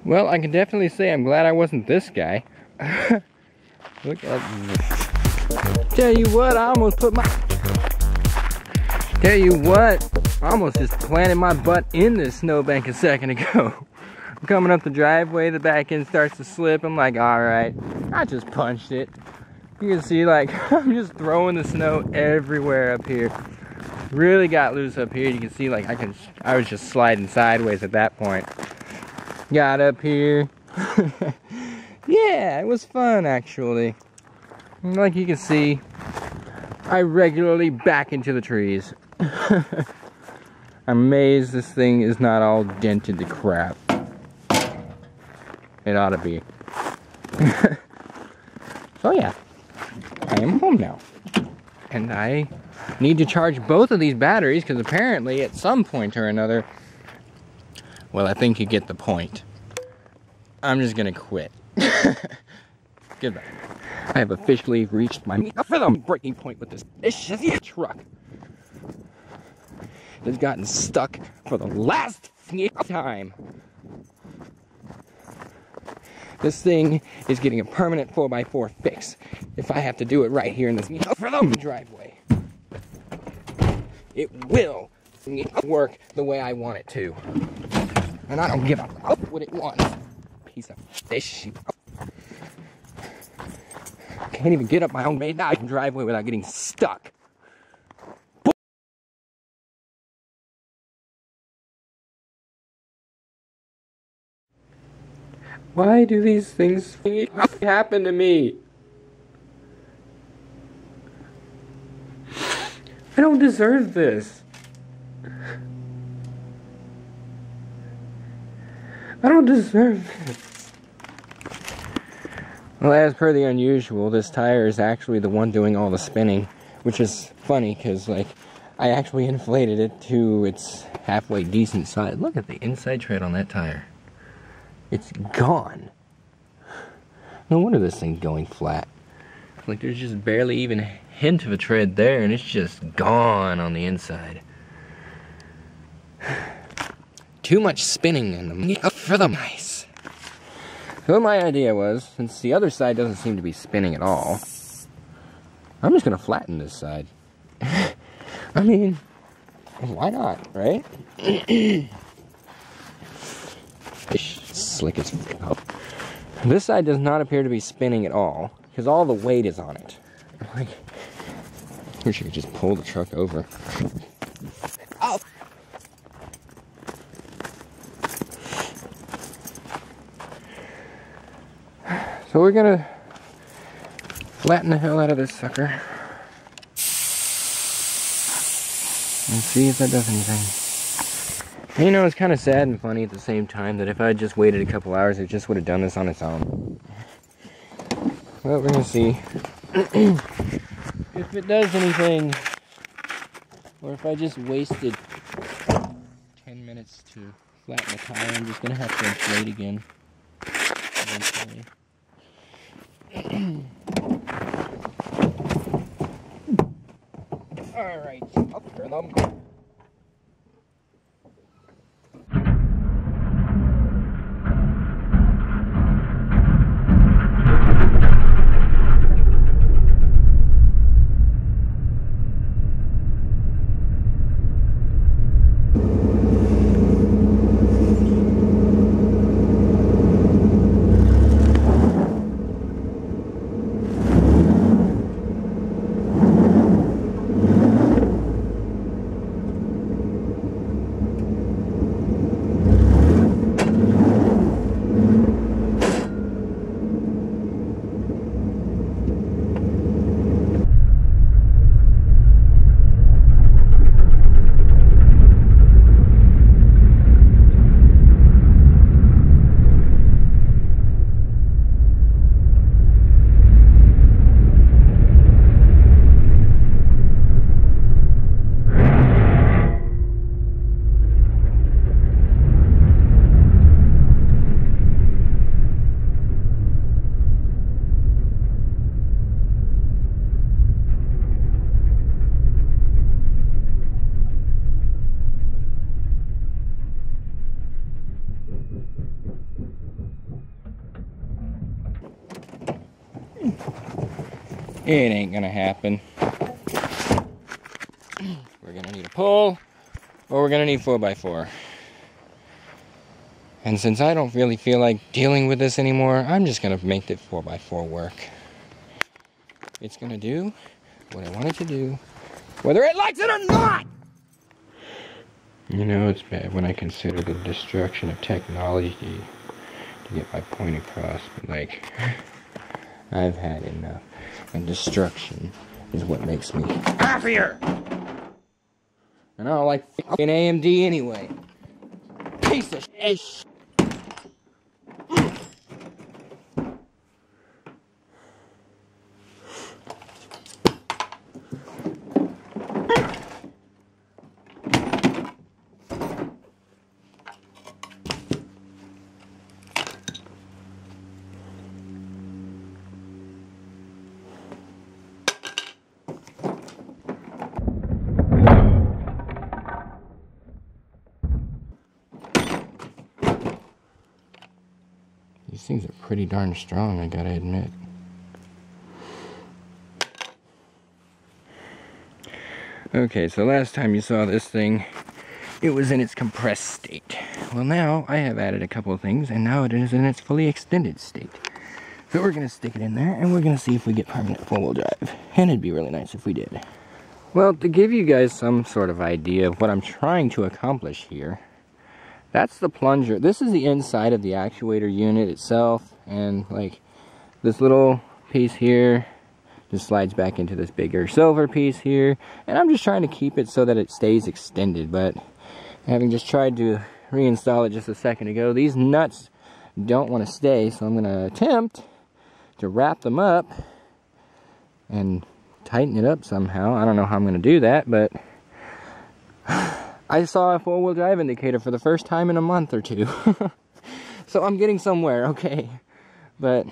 Well, I can definitely say I'm glad I wasn't this guy. Look at this. Tell you what, I almost just planted my butt in this snowbank a second ago. I'm coming up the driveway, the back end starts to slip. I'm like, alright, I just punched it. You can see, like, I'm just throwing the snow everywhere up here. Really got loose up here. You can see, like, I was just sliding sideways at that point. Got up here. Yeah, it was fun, actually. Like you can see, I regularly back into the trees. I'm amazed this thing is not all dented to crap. It ought to be. So yeah, I am home now. And I need to charge both of these batteries because apparently at some point or another, well, I think you get the point. I'm just gonna quit. Goodbye. I have officially reached my breaking point with this truck. It's gotten stuck for the last time. This thing is getting a permanent 4x4 fix if I have to do it right here in this driveway. It will work the way I want it to. And I don't give a what it wants. Piece of fish. Can't even get up my own main driveway without getting stuck. Why do these things happen to me? I don't deserve this. I don't deserve this. Well, as per the unusual, this tire is actually the one doing all the spinning, which is funny because, like, I actually inflated it to its halfway decent size. Look at the inside tread on that tire. It's gone. No wonder this thing's going flat. Like, there's just barely even a hint of a tread there, and it's just gone on the inside. Too much spinning in them for the mice. So my idea was, since the other side doesn't seem to be spinning at all, I'm just gonna flatten this side. I mean, why not, right? Slick as up. This side does not appear to be spinning at all, because all the weight is on it. Like, I wish I could just pull the truck over. Oh! So we're gonna flatten the hell out of this sucker and see if that does anything. And, you know, it's kind of sad and funny at the same time that if I had just waited a couple hours, it just would have done this on its own. Well, we're gonna see if it does anything, or if I just wasted 10 minutes to flatten the tire. I'm just gonna have to inflate again eventually. Alright, up for them. It ain't gonna happen. We're gonna need a pull, or we're gonna need 4x4. And since I don't really feel like dealing with this anymore, I'm just gonna make the 4x4 work. It's gonna do what I want it to do, whether it likes it or not! You know, it's bad when I consider the destruction of technology to get my point across, but like, I've had enough. And destruction is what makes me happier! And I don't like fucking AMD anyway. Piece of shit! These things are pretty darn strong, I gotta admit. Okay, so last time you saw this thing, it was in its compressed state. Well, now I have added a couple of things, and now it is in its fully extended state. So we're gonna stick it in there, and we're gonna see if we get permanent four-wheel drive. And it'd be really nice if we did. Well, to give you guys some sort of idea of what I'm trying to accomplish here, that's the plunger. This is the inside of the actuator unit itself, and like this little piece here just slides back into this bigger silver piece here, and I'm just trying to keep it so that it stays extended. But having just tried to reinstall it just a second ago, these nuts don't want to stay, so I'm going to attempt to wrap them up and tighten it up somehow. I don't know how I'm going to do that, but I saw a four-wheel drive indicator for the first time in a month or two. So I'm getting somewhere, okay. But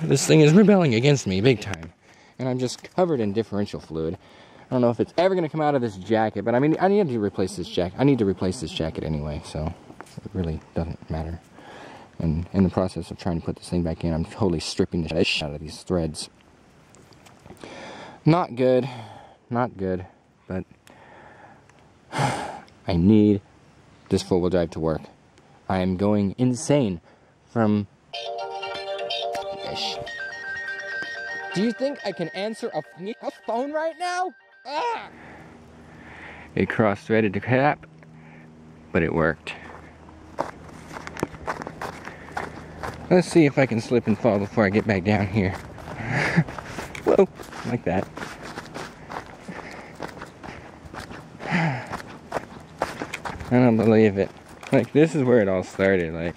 this thing is rebelling against me big time. And I'm just covered in differential fluid. I don't know if it's ever going to come out of this jacket, but I mean, I need to replace this jacket. I need to replace this jacket anyway, so it really doesn't matter. And in the process of trying to put this thing back in, I'm totally stripping the shit out of these threads. Not good. Not good, but I need this four-wheel drive to work. I am going insane from... Do you think I can answer a phone right now? Ah! It cross-threaded to crap, but it worked. Let's see if I can slip and fall before I get back down here. Whoa, like that. I don't believe it. Like, this is where it all started. Like,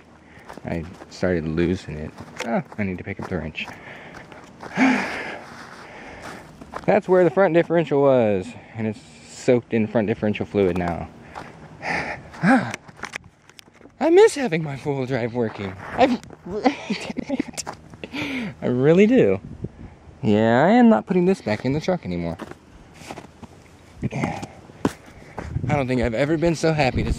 I started losing it. Oh, I need to pick up the wrench. That's where the front differential was. And it's soaked in front differential fluid now. I miss having my four-wheel drive working. I really do. Yeah, I am not putting this back in the truck anymore. I don't think I've ever been so happy to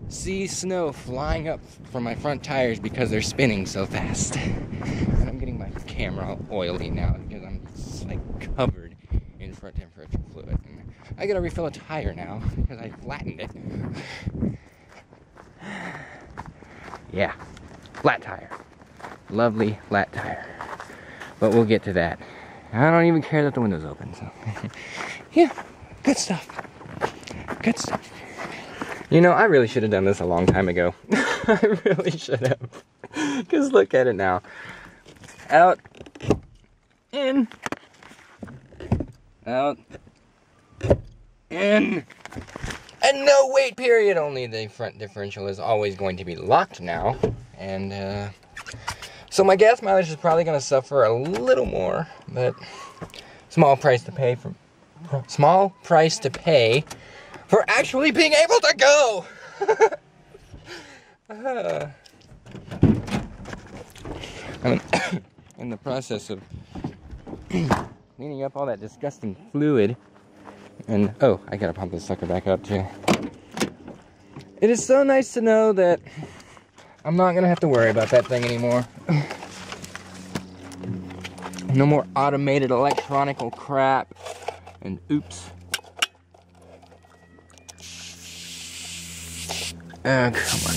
see snow flying up from my front tires because they're spinning so fast. And I'm getting my camera all oily now because I'm like covered in front differential fluid. And I gotta refill a tire now because I flattened it. Yeah, flat tire. Lovely flat tire. But we'll get to that. I don't even care that the window's open, so. Yeah, good stuff. Good stuff. You know, I really should have done this a long time ago. I really should have. Because look at it now. Out. In. Out. In. And no wait period. Only the front differential is always going to be locked now. And, so my gas mileage is probably going to suffer a little more. But, small price to pay for actually being able to go. I'm in the process of cleaning up all that disgusting fluid. And, oh, I gotta pump this sucker back up too. It is so nice to know that I'm not gonna have to worry about that thing anymore. No more automated electronical crap. And oops. Come on.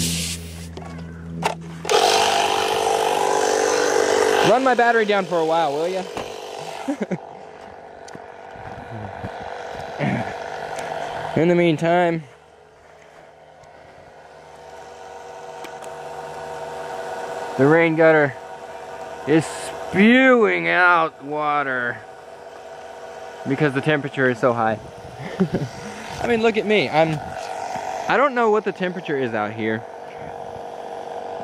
Run my battery down for a while, will ya? In the meantime, the rain gutter is spewing out water because the temperature is so high. I mean, look at me. I don't know what the temperature is out here,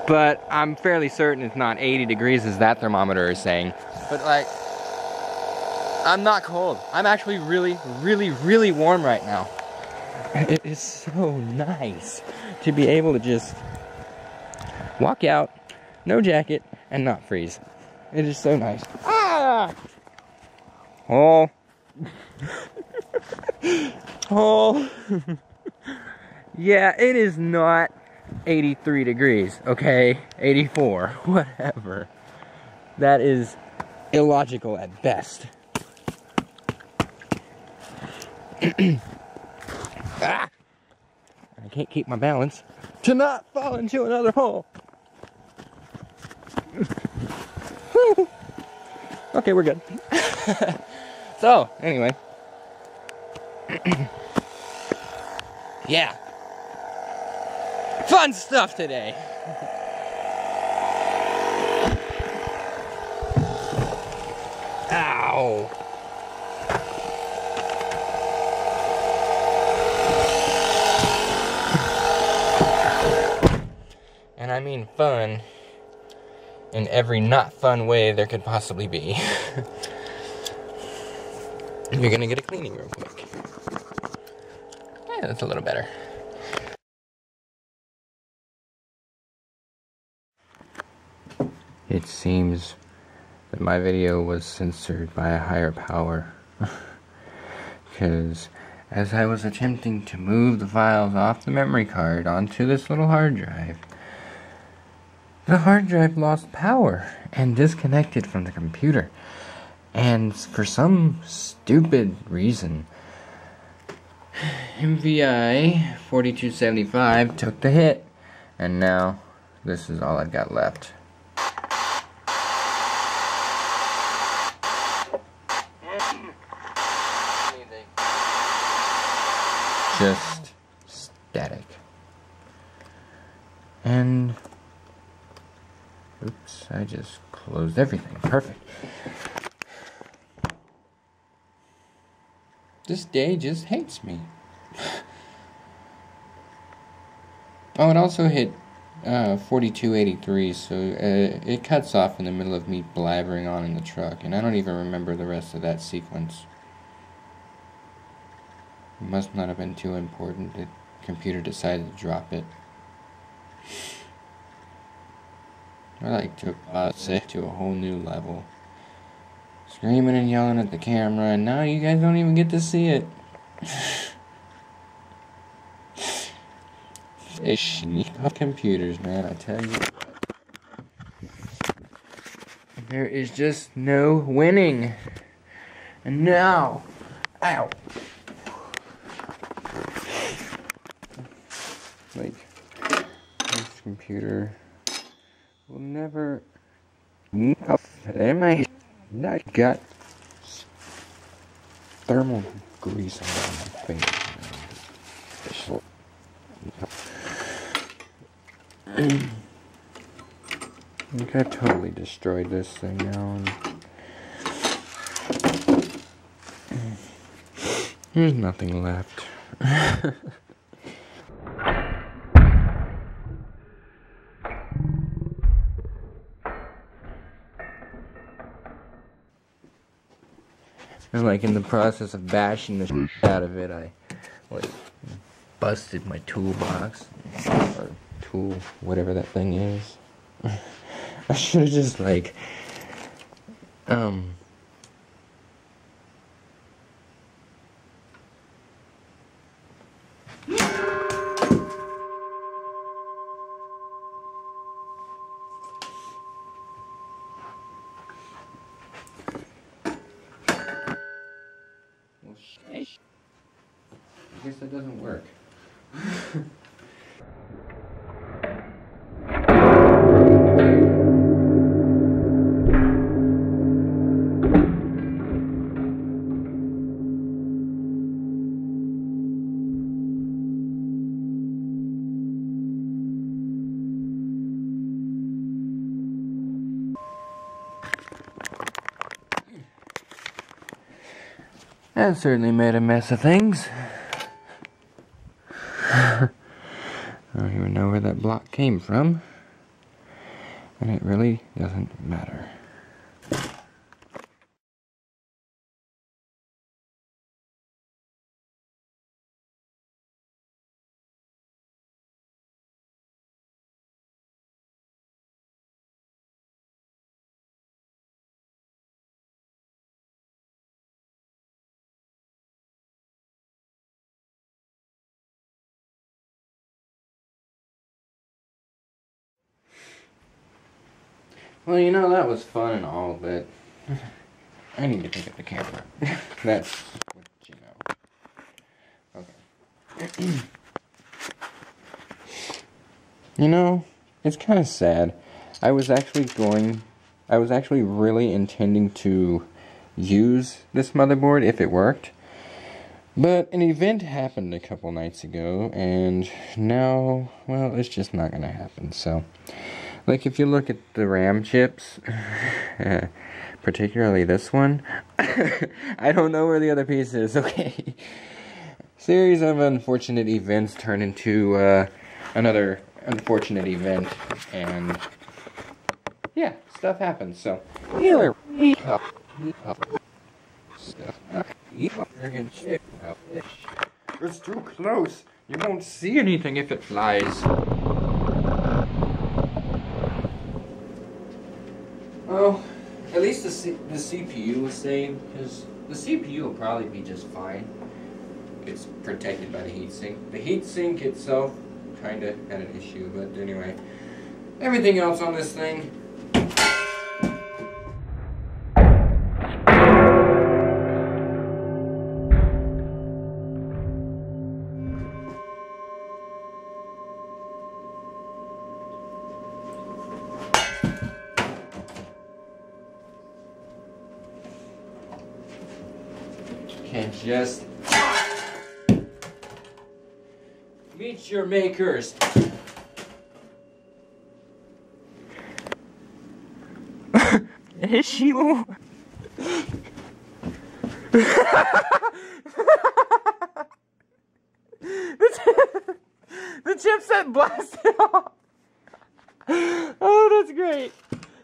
but I'm fairly certain it's not 80 degrees as that thermometer is saying. But like, I'm not cold. I'm actually really warm right now. It is so nice to be able to just walk out, no jacket, and not freeze. It is so nice. Ah! Oh. Oh. Yeah, it is not 83 degrees, okay? 84, whatever. That is illogical at best. Ah! I can't keep my balance to not fall into another hole. Okay, we're good. So, anyway. Yeah. Fun stuff today. Ow. And I mean fun in every not fun way there could possibly be. You're gonna get a cleaning real quick. Yeah, that's a little better. It seems that my video was censored by a higher power. Because as I was attempting to move the files off the memory card onto this little hard drive, the hard drive lost power and disconnected from the computer. And for some stupid reason, MVI 4275 took the hit, and now this is all I've got left. Just static. And oops, I just closed everything. Perfect. This day just hates me. Oh, it also hit 4283, so it cuts off in the middle of me blabbering on in the truck, and I don't even remember the rest of that sequence. It must not have been too important. The computer decided to drop it. I like to it to a whole new level. Screaming and yelling at the camera, and now you guys don't even get to see it. Fish of computers, man, I tell you what. There is just no winning. And now, ow. Like, this computer will never. Am I got thermal grease on my face? I think I've totally destroyed this thing now. And there's nothing left. And like in the process of bashing the shit out of it, I like busted my toolbox or tool, whatever that thing is. I should have just like guess that doesn't work. That certainly made a mess of things. I don't even know where that block came from, and it really doesn't matter. Well, you know, that was fun and all, but I need to pick up the camera. That's what you know. Okay. You know, it's kind of sad. I was actually really intending to use this motherboard if it worked. But an event happened a couple nights ago, and now, well, it's just not going to happen. So, like, if you look at the RAM chips, particularly this one, I don't know where the other piece is, okay? Series of unfortunate events turn into another unfortunate event, and yeah, stuff happens, so. It's too close. You won't see anything if it flies. Well, at least the CPU was saved, because the CPU will probably be just fine. It's protected by the heatsink. The heatsink itself kind of had an issue, but anyway. Everything else on this thing. Can't just meet your makers. Issue. The chipset blasted off. Oh, that's great.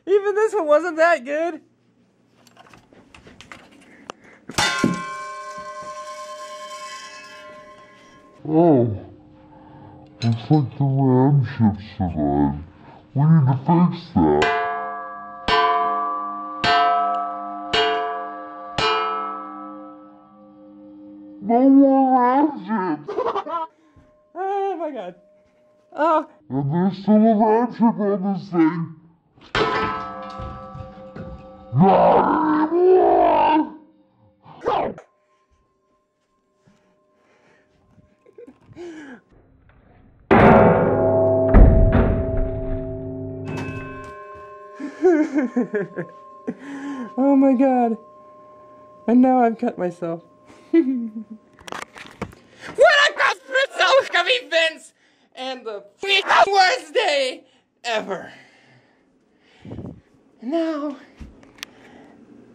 Even this one wasn't that good. Oh, looks like the RAM chip survived. We need to fix that. No more RAM chips! Oh my god. Oh. And there's still a RAM chip on this thing. Not anymore! Oh my god. And now I've cut myself. What a myself of events and the worst day ever. And now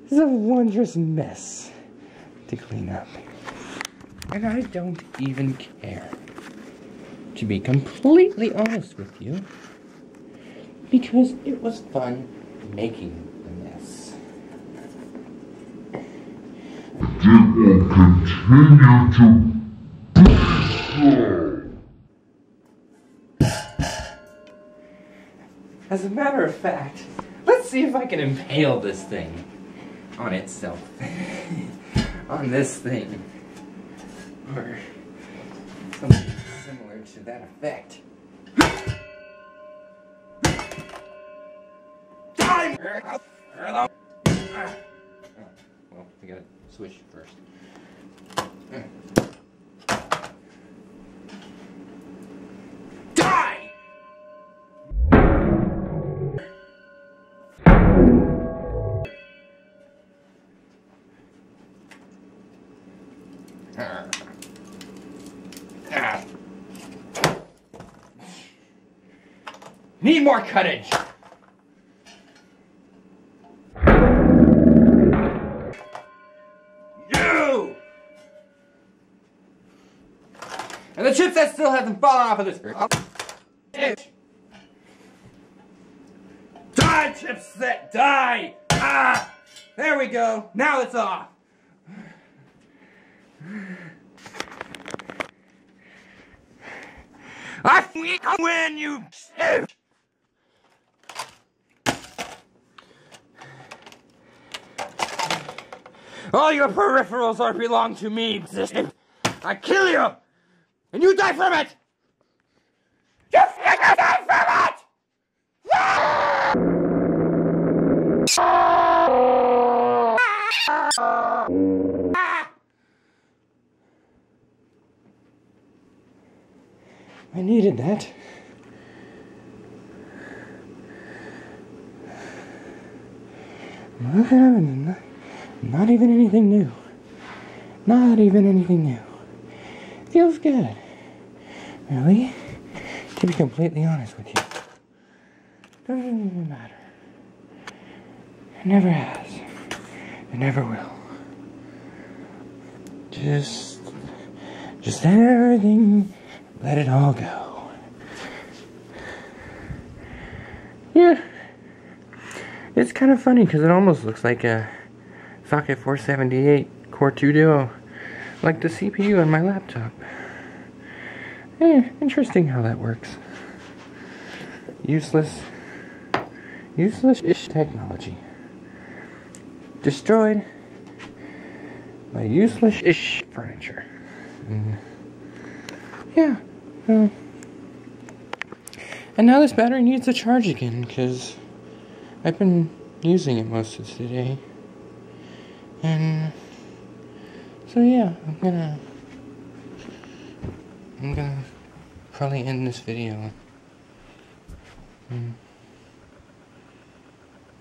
this is a wondrous mess to clean up. And I don't even care, to be completely honest with you, because it was fun making the mess. It will continue to be so. As a matter of fact, let's see if I can impale this thing on itself. On this thing. Or something similar to that effect. Time! Well, we gotta switch first. Need more cuttage. You! And the chips that still haven't fallen off of this bitch. Die, chips that die! Ah! There we go. Now it's off. I win, you shit! All your peripherals are belong to me. I kill you, and you die from it. You freaking die from it! I needed that. Not even anything new. Not even anything new. Feels good. Really? To be completely honest with you. Doesn't even matter. It never has. It never will. Just everything, let it all go. Yeah. It's kind of funny because it almost looks like a Socket 478 Core 2 Duo, like the CPU on my laptop. Interesting how that works. Useless-ish technology. Destroyed by useless-ish furniture. Yeah. And now this battery needs a charge again because I've been using it most of today. And so yeah, I'm gonna probably end this video. I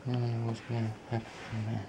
don't know what's gonna happen from there.